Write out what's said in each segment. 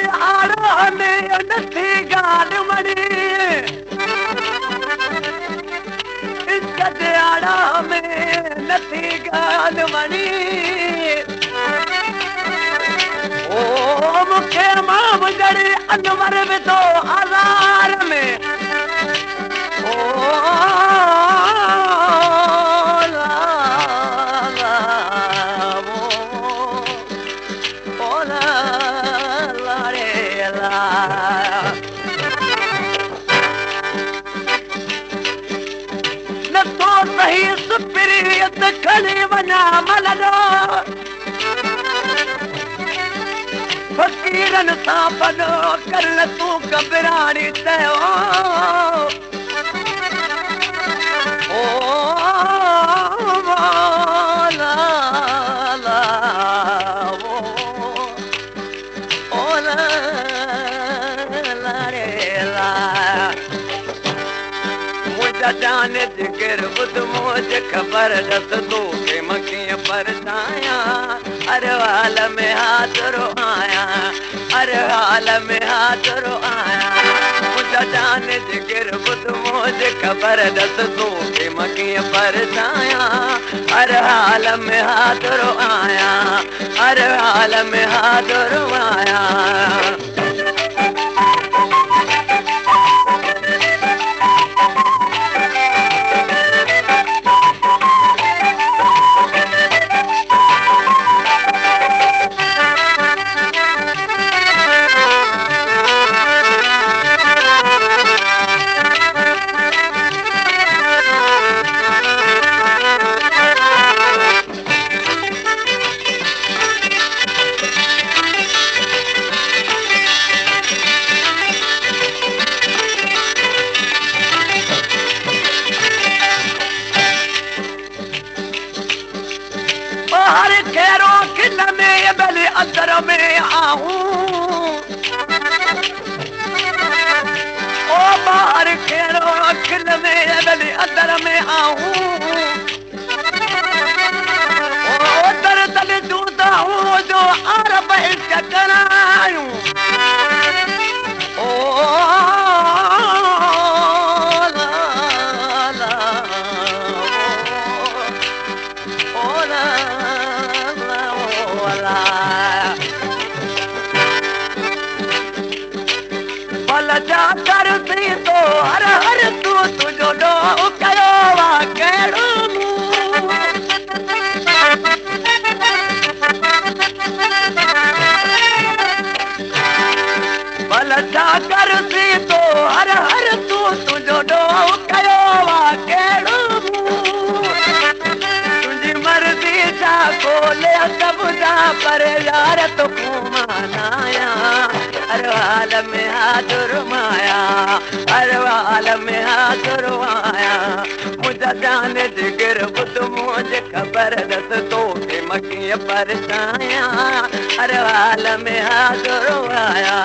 आड़ा में नथी गाल मड़ी इज्जत आड़ा में नथी गाल मड़ी ओ मुखे माम जड़ी अनवर में तो हजार में खड़ी वञा मलनो फकीरन सां पनो कर तूं घबराणी चयो ओ ला ला ओ ला ला रे ला मुझा जाने जिगर बुध मोज खबर दस तू के मखिय परसाया अरवाल में हाथरो आया अरवाल में हाथरो आया मुझा जाने जिगर बुध मोज खबर दस तू के मखिय परसाया अरवाल में हाथरो आया अरवाल में हाथरो आया अंदर में आऊं ओ बाहर खेरो अखिल में बली अंदर में आऊं ओ दर दल दूंदा हूं जो अरब इश्क करायूं ओ ला ला ओ ला जा कर सी तो हर हर तू तुझो डो कयो वा केड़ो बल जा कर सी तो हर हर तू तुझो डो कयो वा केड़ो तुझी मर्जी जा खोले सब जा पर यार तो मानाया अरवाल में हाथुर माया अरवाल में हाथुर माया मुझा जाने जिगर बुध मोज खबर दस तो के मखिय परसाया अरवाल में हाथुर माया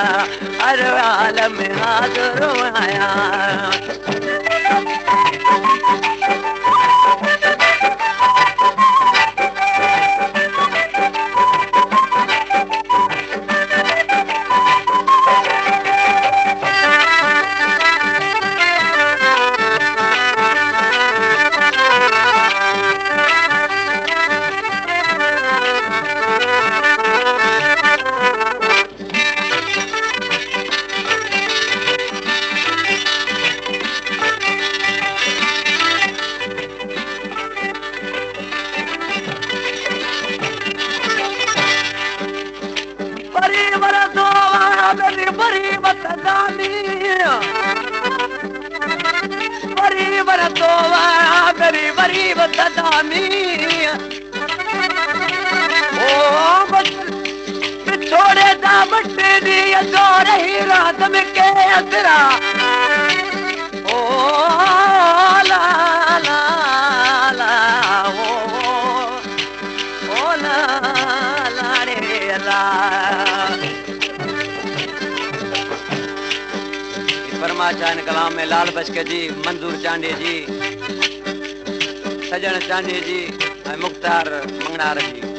अरवाल में हाथुर माया छोड़े दा बट्टे दी जो रही रात में के असरा ओ ला ला ला ओ ला ला रे ला परमा चांद कलाम में लाल बचके जी मंजूर चांडी जी सजन चांडी जी मुख्तार मंगनार जी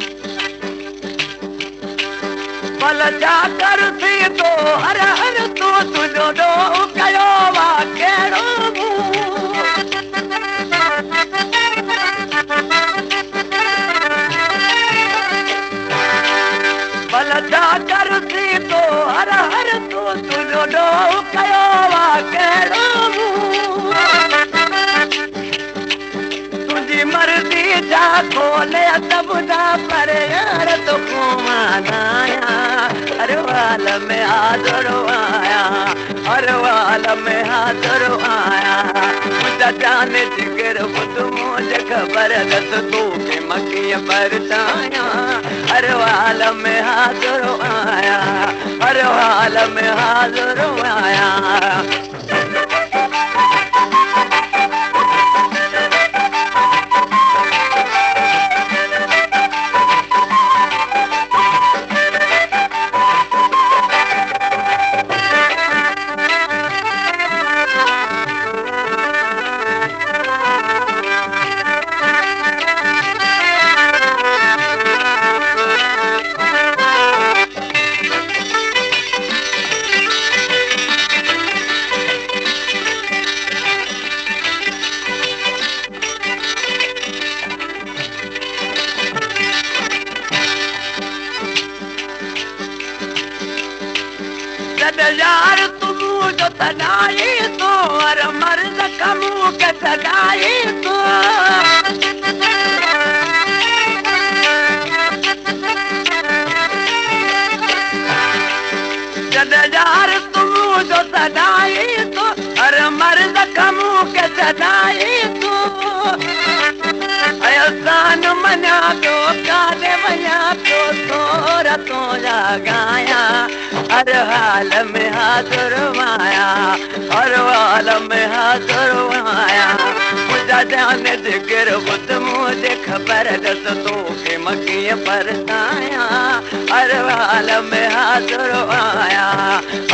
भल छा कर थी तो हर हर तूं तुंहिंजो ॾोह कयो आहे कहिड़ो भल छा कर थी तो हर हर तूं तुंहिंजो ॾोह कयो आहे कहिड़ो तुंहिंजी मर्ज़ी जा खोले त ॿुधा पर यार तोखां मां न आहियां हर वाल में हाज़ुर आहियां हर वाल में हाज़ुर आहियां मुंहिंजा जान जिगर ॿुध मुंहिंजे ख़बर अथसि तोखे मां कीअं परचायां हर वाल में हाज़ुर आहियां हर वाल में हाज़ुर आहियां यार तुम जो तनाई तो हर मर्द कमू के तनाई तो यार तुम जो तनाई तो हर मर्द कमू के तनाई तो असान मना तो काले मना तो तोरा तो लगाया हर हाल में हाज़ुर आया हर हाल में हाज़ुर आया मुंहिंजा जान जिगर ॿुध मुंहिंजे ख़बर अथसि तोखे मां कीअं परसायां हर हाल में हाज़ुर आया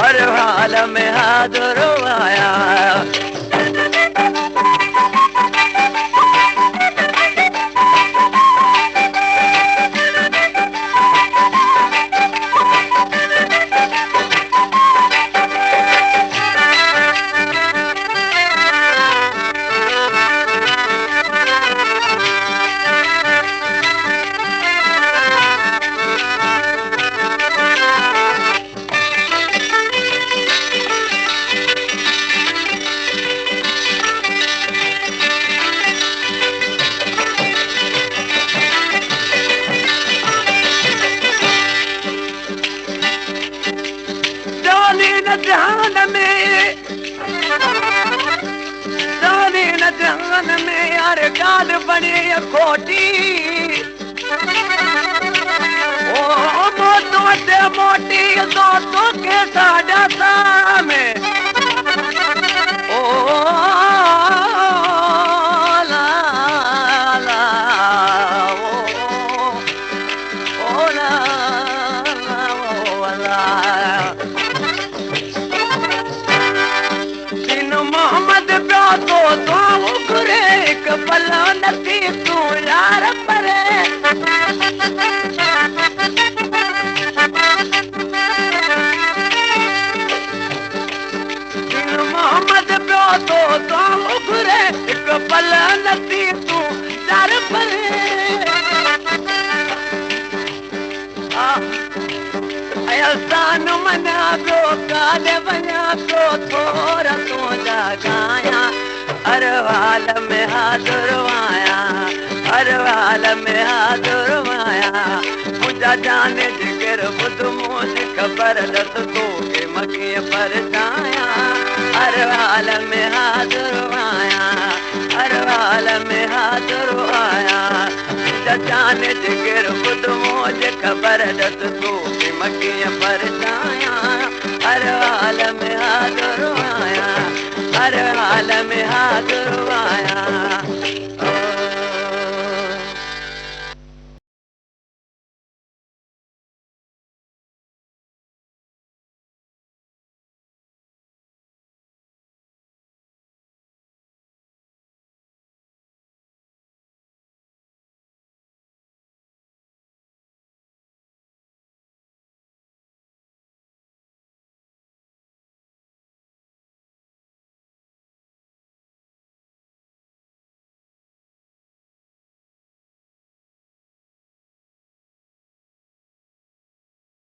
हर हाल में हाज़ुर आया जहान में यार गाल बनी खोटी ओ मोटो मोटी दोस्तों के साढ़ा सामे ओ ला ला ओ ला ला दिन मोहम्मद प्यासो तो घुरे कपला नथी तू यार परे दिन मोहम्मद प्यासो तो घुरे कपला नथी तू यार परे असान मना पियो काॾे वञा पियो थोरा तूं जॻायां हर हाल में हाज़ुर आहियां हर हाल में हाज़ुर आहियां मुंहिंजा जान जिगर ॿुध मुंहिंजी ख़बर अथसि तोखे मां कीअं परचायां हर हाल में हाज़ुर आहियां हर हाल में हाज़ुर आहियां मुंहिंजा जान जिगर ॿुध मुंहिंजी ख़बर अथसि तोखे मां कीअं परचायां हर हाल में हाज़ुर आहियां हर हाल में हाज़ुर आहियां